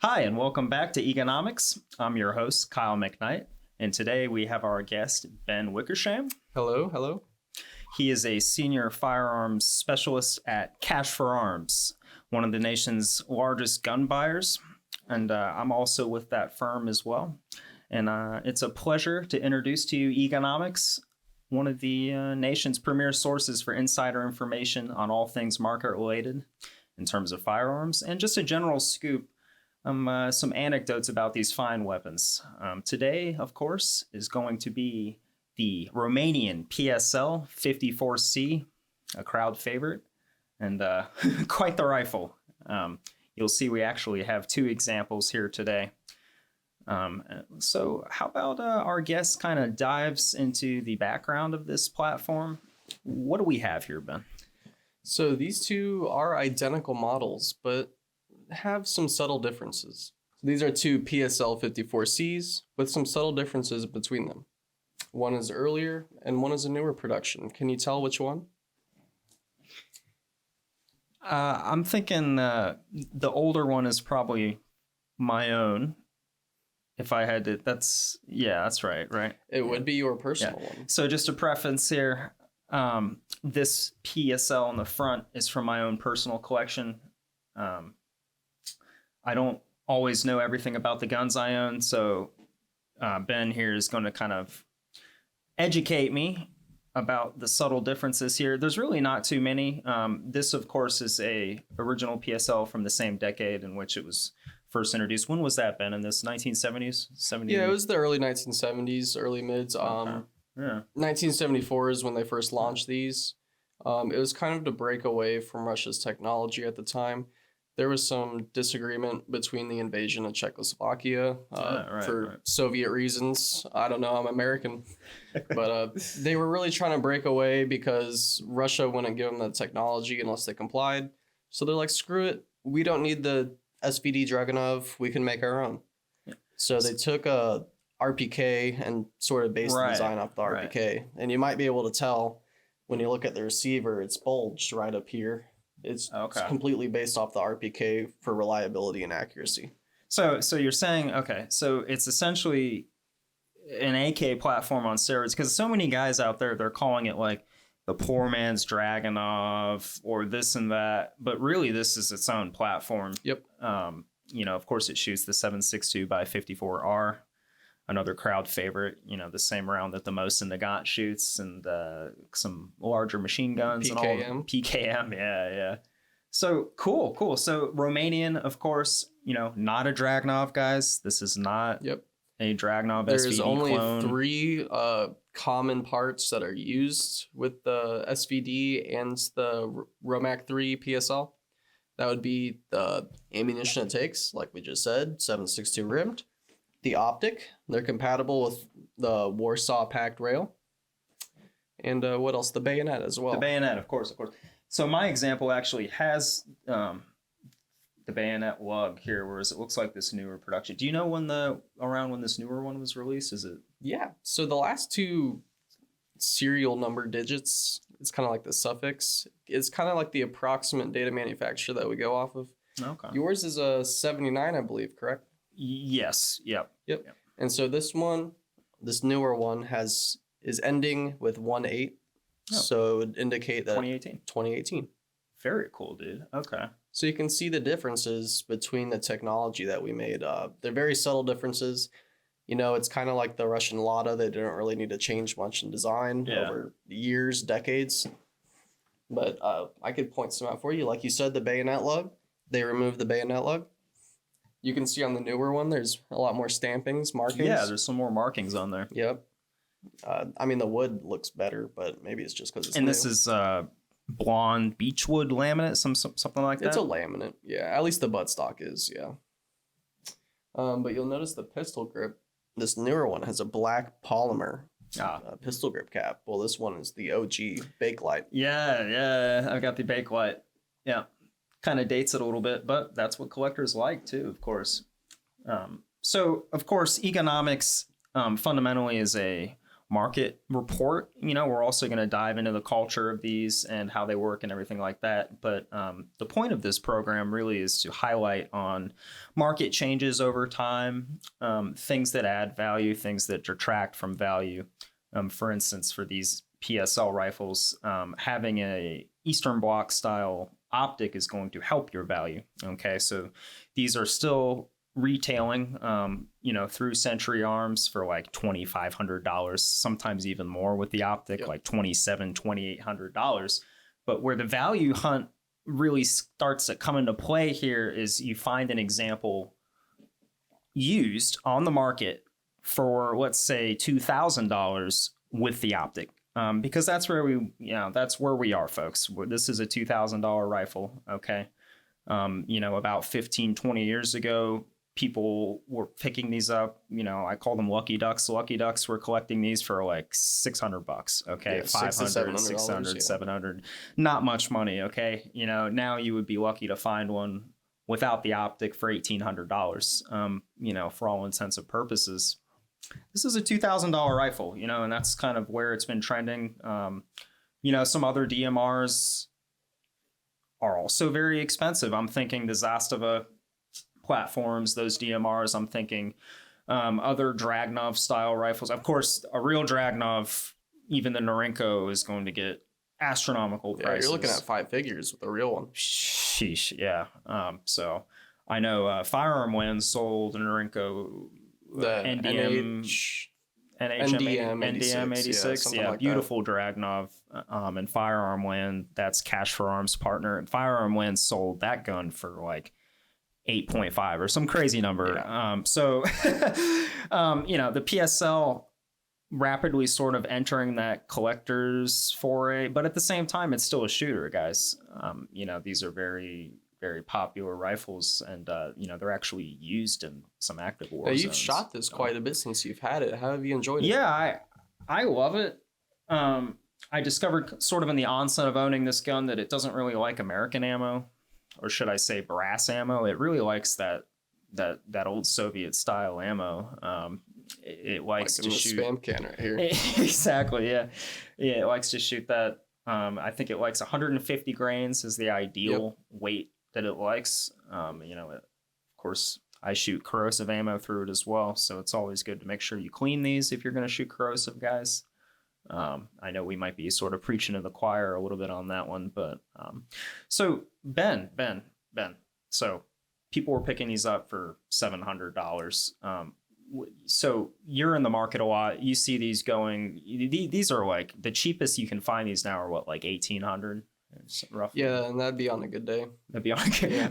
Hi, and welcome back to Economics. I'm your host, Kyle McKnight, and today we have our guest, Ben Wickersham. Hello, hello. He is a senior firearms specialist at Cash for Arms, one of the nation's largest gun buyers, and I'm also with that firm as well. And it's a pleasure to introduce to you Economics, one of the nation's premier sources for insider information on all things market related in terms of firearms, and just a general scoop. Some anecdotes about these fine weapons. Today, of course, is going to be the Romanian PSL 54C, a crowd favorite, and quite the rifle. You'll see we actually have two examples here today. So how about our guest kind of dives into the background of this platform? What do we have here, Ben? So these two are identical models, but have some subtle differences. These are two PSL 54Cs with some subtle differences between them. One is earlier and one is a newer production. Can you tell which one? I'm thinking the older one is probably my own. If I had to, that's right. It would be your personal one. So just a preference here. This PSL on the front is from my own personal collection. I don't always know everything about the guns I own, so Ben here is going to kind of educate me about the subtle differences here. There's really not too many. This, of course, is a original PSL from the same decade in which it was first introduced. When was that, Ben? In this 1970s? 70s? Yeah, it was the early 1970s, early mids. Okay. Yeah. 1974 is when they first launched these. It was kind of to break away from Russia's technology at the time. There was some disagreement between the invasion of Czechoslovakia for Soviet reasons. I don't know, I'm American. But they were really trying to break away because Russia wouldn't give them the technology unless they complied. So they're like, screw it. We don't need the SVD Dragunov. We can make our own. Yeah. So they took a RPK and sort of based the design off the RPK. Right. And you might be able to tell when you look at the receiver, it's bulged right up here. It's completely based off the RPK for reliability and accuracy. So you're saying, okay, so it's essentially an AK platform on steroids, because so many guys out there, they're calling it like the poor man's Dragunov or this and that, but really this is its own platform. Yep. Of course it shoots the 7.62 by 54R, another crowd favorite, the same round that the Most in the Nagant shoots, and some larger machine guns. PKM. And all. PKM, yeah. So cool. So Romanian, of course, not a Dragunov, guys. This is not a Dragunov There's SVD only clone. 3 common parts that are used with the SVD and the Romac 3 PSL. That would be the ammunition it takes, like we just said, 7.62 rimmed. The optic, they're compatible with the Warsaw packed rail. And what else? The bayonet as well. The bayonet, of course. So my example actually has the bayonet lug here, whereas it looks like this newer production. Do you know around when this newer one was released? Is it? Yeah. So the last 2 serial number digits, it's kind of like the suffix. It's kind of like the approximate data manufacturer that we go off of. Okay. Yours is a 79, I believe, correct? Yes. Yep. And so this newer one is ending with 1.8. Oh. So it would indicate that 2018. Very cool, dude. Okay. So you can see the differences between the technology that we made. They're very subtle differences. It's kind of like the Russian Lada. They didn't really need to change much in design over years, decades. But I could point some out for you. Like you said, the bayonet lug. They removed the bayonet lug. You can see on the newer one, there's a lot more stampings, markings. Yeah, there's some more markings on there. Yep. The wood looks better, but maybe it's just because it's new. This is blonde beechwood laminate, something like that? It's a laminate, yeah. At least the buttstock is, yeah. But you'll notice the pistol grip. This newer one has a black polymer pistol grip cap. Well, this one is the OG Bakelite. Yeah. I've got the Bakelite. Yeah. Kind of dates it a little bit, but that's what collectors like too, of course. So, of course, Economics fundamentally is a market report. We're also going to dive into the culture of these and how they work and everything like that. But the point of this program really is to highlight on market changes over time, things that add value, things that detract from value. For instance, for these PSL rifles, having a Eastern Bloc style optic is going to help your value. Okay, so these are still retailing, through Century Arms for like $2,500, sometimes even more with the optic, like $2,800. But where the value hunt really starts to come into play here is you find an example used on the market for, let's say, $2,000 with the optic. Because that's where we are, folks. This is a $2,000 rifle. Okay. About 15, 20 years ago, people were picking these up. I call them lucky ducks. Lucky ducks were collecting these for like $600. Okay. Yeah, 500, 600, 700, not much money. Okay. Now you would be lucky to find one without the optic for $1,800. For all intents and purposes. This is a $2,000 rifle, and that's kind of where it's been trending. Some other DMRs are also very expensive. I'm thinking the Zastava platforms, those DMRs. I'm thinking other Dragunov style rifles. Of course, a real Dragunov, even the Norinco, is going to get astronomical prices. You're looking at 5 figures with a real one. Sheesh, yeah. So I know Firearm Land sold a Norinco. The NDM 86, like beautiful that. Dragunov, and Firearm Land, that's Cash for Arms partner, and Firearm Land sold that gun for like 8.5 or some crazy number. So the PSL rapidly sort of entering that collector's foray, but at the same time it's still a shooter, guys. These are very, very popular rifles, and they're actually used in some active war zones. You've shot this quite a bit since you've had it. How have you enjoyed it? Yeah, I love it. I discovered sort of in the onset of owning this gun that it doesn't really like American ammo, or should I say brass ammo. It really likes that old Soviet style ammo. It likes to shoot spam can right here. Exactly, yeah. It likes to shoot that. I think it likes 150 grains is the ideal weight that it likes. Of course, I shoot corrosive ammo through it as well, so it's always good to make sure you clean these if you're going to shoot corrosive, guys. I know we might be sort of preaching to the choir a little bit on that one, but so Ben. So people were picking these up for $700. So you're in the market a lot. You see these going. These are like the cheapest you can find. These now are what, like 1,800, roughly. Yeah, and that'd be on a good day. That'd be on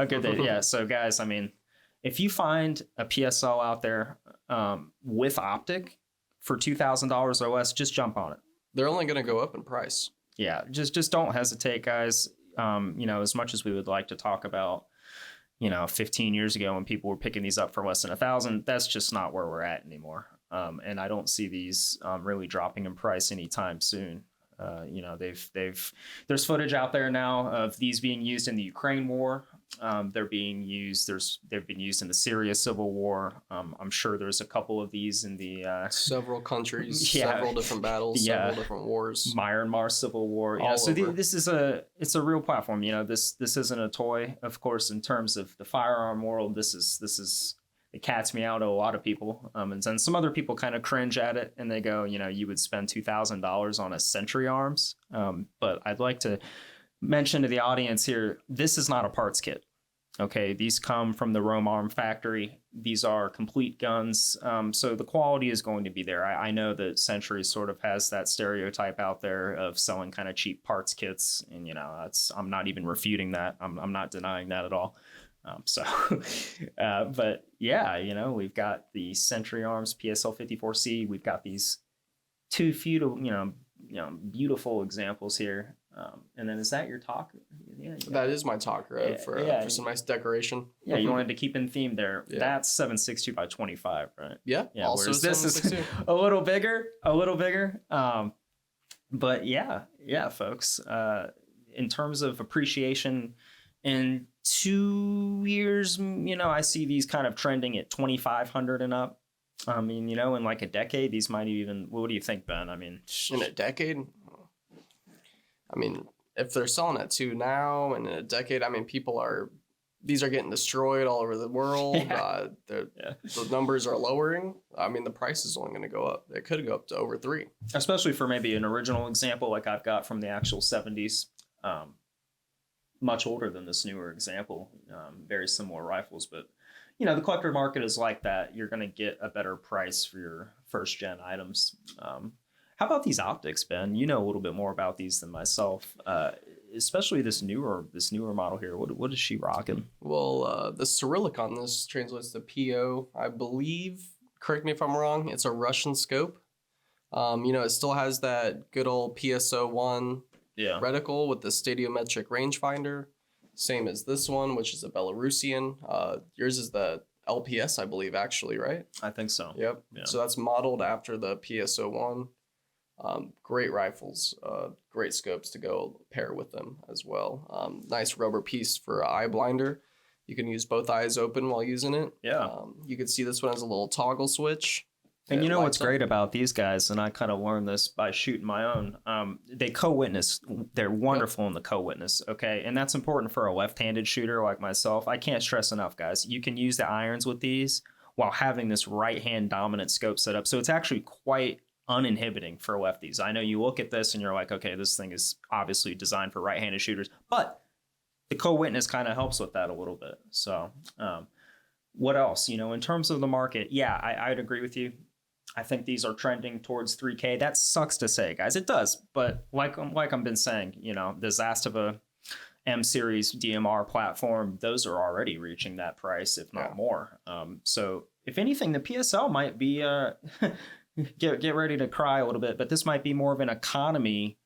a good day. Yeah. So guys, I mean, if you find a PSL out there with optic for $2,000 or less, just jump on it. They're only going to go up in price. Yeah, just don't hesitate, guys. As much as we would like to talk about, 15 years ago when people were picking these up for less than $1,000, that's just not where we're at anymore. And I don't see these really dropping in price anytime soon. There's footage out there now of these being used in the Ukraine war. They've been used in the Syria civil war. I'm sure there's a couple of these in the several countries, several different battles, several different wars. Myanmar civil war. Yeah, so this is a real platform. This isn't a toy, of course. In terms of the firearm world, this is it cats me out to a lot of people. And then some other people kind of cringe at it and they go, you would spend $2,000 on a Century Arms. But I'd like to mention to the audience here, this is not a parts kit. Okay, these come from the Rome Arm factory. These are complete guns. So the quality is going to be there. I know that Century sort of has that stereotype out there of selling kind of cheap parts kits. And, I'm not even refuting that. I'm not denying that at all. But yeah, we've got the Century Arms PSL 54C. We've got these two beautiful examples here. And then is that your talk? Yeah, that is my talk, right? For some nice decoration. Yeah, you wanted to keep in theme there. Yeah. That's 7.62 by 25, right? Yeah. Also, this is a little bigger. But yeah, folks. In terms of appreciation, in 2 years, I see these kind of trending at 2,500 and up. I mean, you know, in like a decade, these might even. What do you think, Ben? I mean, In a decade, I mean, if they're selling at 2 now, and in a decade, I mean, these are getting destroyed all over the world. Yeah. Yeah. The numbers are lowering. I mean, the price is only going to go up. It could go up to over 3. Especially for maybe an original example like I've got from the actual 70s. Much older than this newer example. Very similar rifles, but you know, the collector market is like that. You're going to get a better price for your first gen items. How about these optics, Ben? You know a little bit more about these than myself, especially this newer model here. What is she rocking? Well, the Cyrillic on this translates to PO, I believe. Correct me if I'm wrong. It's a Russian scope. You know, it still has that good old PSO1 reticle with the stadiometric rangefinder. Same as this one, which is a Belarusian. Yours is the LPS, I believe, actually, right? I think so. Yep. Yeah. So that's modeled after the PSO1. Great rifles, great scopes to go pair with them as well. Nice rubber piece for eye blinder. You can use both eyes open while using it. Yeah. You can see this one has a little toggle switch. And you know what's great about these guys, and I kind of learned this by shooting my own, they co-witness. They're wonderful in the co-witness, okay? And that's important for a left-handed shooter like myself. I can't stress enough, guys. You can use the irons with these while having this right-hand dominant scope set up. So it's actually quite uninhibiting for lefties. I know you look at this and you're like, okay, this thing is obviously designed for right-handed shooters, but the co-witness kind of helps with that a little bit. So what else? You know, in terms of the market, yeah, I'd agree with you. I think these are trending towards 3K. That sucks to say, guys. It does. But like I've been saying, you know, the Zastava M series DMR platform, those are already reaching that price, if not more. So if anything, the PSL might be get ready to cry a little bit, but this might be more of an economy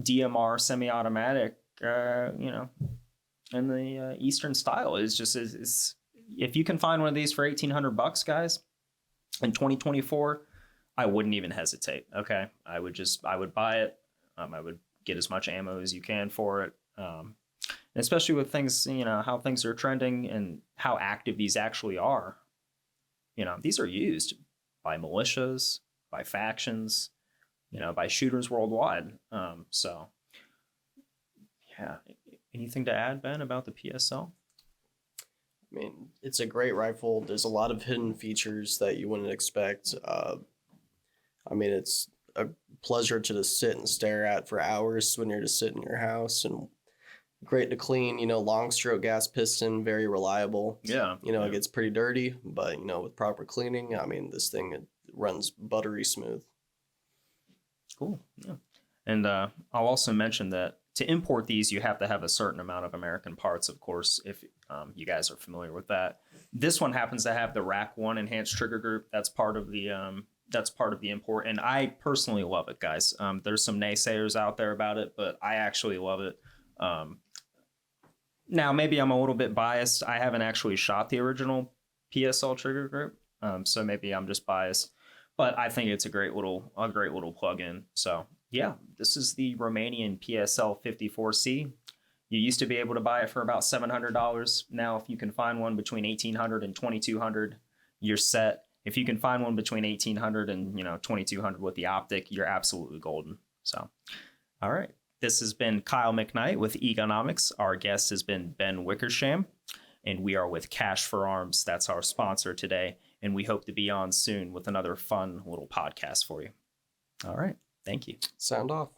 DMR semi-automatic, you know, in the Eastern style. Is just is if you can find one of these for $1,800, guys, in 2024, I wouldn't even hesitate. Okay, I would buy it. I would get as much ammo as you can for it. Especially with things, you know, how things are trending and how active these actually are. You know, these are used by militias, by factions, you know, by shooters worldwide. So, yeah. Anything to add, Ben, about the PSL? I mean, it's a great rifle. There's a lot of hidden features that you wouldn't expect. I mean, it's a pleasure to just sit and stare at for hours when you're just sitting in your house, and great to clean. You know, long stroke gas piston, very reliable. Yeah. You know, It gets pretty dirty, but, you know, with proper cleaning, I mean, this thing, it runs buttery smooth. Cool. Yeah. And I'll also mention that to import these, you have to have a certain amount of American parts, of course, if you guys are familiar with that. This one happens to have the Rack 1 enhanced trigger group. That's part of the import, and I personally love it, guys. There's some naysayers out there about it, but I actually love it. Now, maybe I'm a little bit biased. I haven't actually shot the original PSL trigger group, so maybe I'm just biased. But I think it's a great little plug-in. So yeah, this is the Romanian PSL 54C. You used to be able to buy it for about $700. Now, if you can find one between $1,800 and $2,200, you're set. If you can find one between $1,800 and $2,200 with the optic, you're absolutely golden. So, all right. This has been Kyle McKnight with Gunomics. Our guest has been Ben Wickersham, and we are with Cash for Arms. That's our sponsor today, and we hope to be on soon with another fun little podcast for you. All right. Thank you. Sound off.